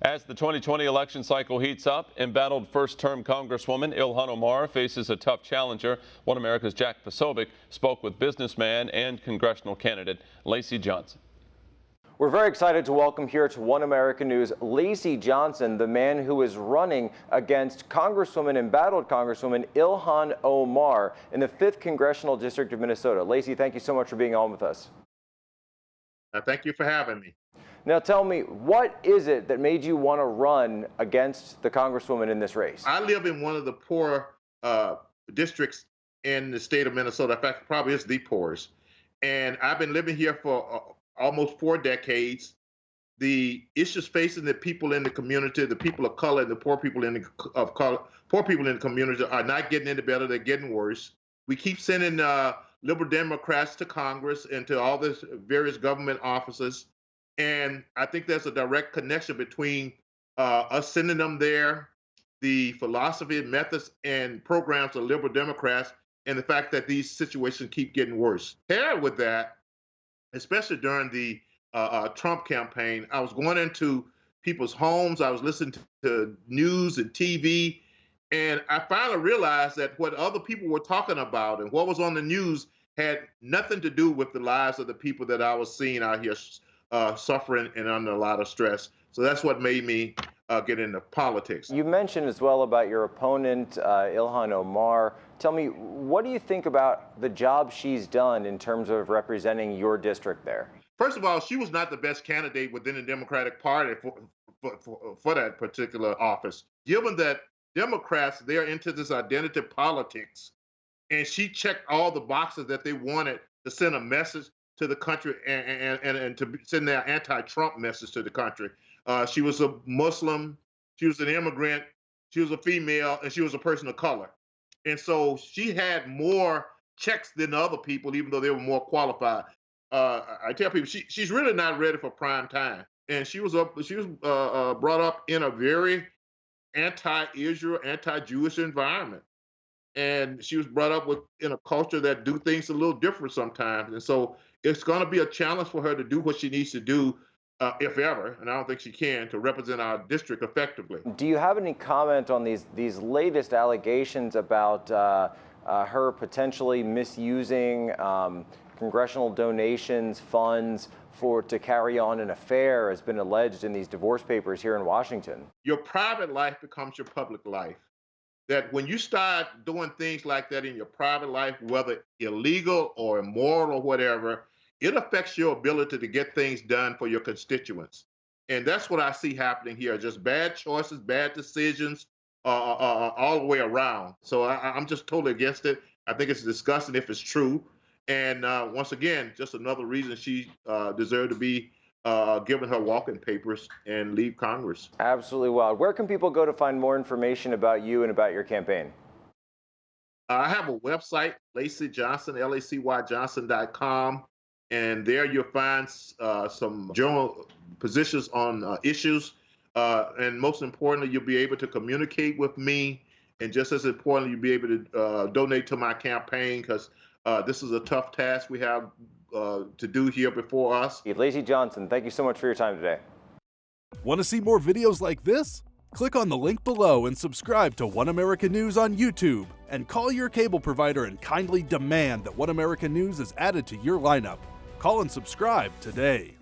As the 2020 election cycle heats up, embattled first-term Congresswoman Ilhan Omar faces a tough challenger. One America's Jack Posobiec spoke with businessman and congressional candidate Lacy Johnson. We're very excited to welcome here to One America News Lacy Johnson, the man who is running against embattled Congresswoman Ilhan Omar in the 5th Congressional District of Minnesota. Lacy, thank you so much for being on with us. Thank you for having me. Now tell me, what is it that made you want to run against the Congresswoman in this race? I live in one of the poor districts in the state of Minnesota. In fact, probably it's the poorest. And I've been living here for almost 4 decades. The issues facing the people in the community, the people of color, and the poor people in the community are not getting any better. They're getting worse. We keep sending liberal Democrats to Congress and to all the various government offices. And I think there's a direct connection between us sending them there, the philosophy, methods, and programs of liberal Democrats, and the fact that these situations keep getting worse. Paired with that, especially during the Trump campaign, I was going into people's homes, I was listening to news and TV, and I finally realized that what other people were talking about and what was on the news had nothing to do with the lives of the people that I was seeing out here suffering and under a lot of stress. So that's what made me get into politics. You mentioned as well about your opponent, Ilhan Omar. Tell me, what do you think about the job she's done in terms of representing your district there? First of all, she was not the best candidate within the Democratic Party for that particular office. Given that Democrats, they're into this identity politics, and she checked all the boxes that they wanted to send a message to the country and to send their anti-Trump message to the country. She was a Muslim, she was an immigrant, she was a female, and she was a person of color. And so she had more checks than other people, even though they were more qualified. I tell people she's really not ready for prime time. And she was brought up in a very anti-Israel, anti-Jewish environment. And she was brought up in a culture that do things a little different sometimes. And so it's going to be a challenge for her to do what she needs to do, if ever, and I don't think she can, to represent our district effectively. Do you have any comment on these latest allegations about her potentially misusing congressional donations, funds to carry on an affair, has been alleged in these divorce papers here in Washington? Your private life becomes your public life. That when you start doing things like that in your private life, whether illegal or immoral or whatever, it affects your ability to get things done for your constituents. And that's what I see happening here, just bad choices, bad decisions all the way around. So I'm just totally against it. I think it's disgusting if it's true. And once again, just another reason she deserved to be given her walking papers and leave Congress. Absolutely wild. Where can people go to find more information about you and about your campaign? I have a website, Lacy Johnson, LacyJohnson.com. And there you'll find some general positions on issues. And most importantly, you'll be able to communicate with me. And just as importantly, you'll be able to donate to my campaign, because this is a tough task we have to do here before us. Lacy Johnson, thank you so much for your time today. Want to see more videos like this? Click on the link below and subscribe to One America News on YouTube. And call your cable provider and kindly demand that One America News is added to your lineup. Call and subscribe today.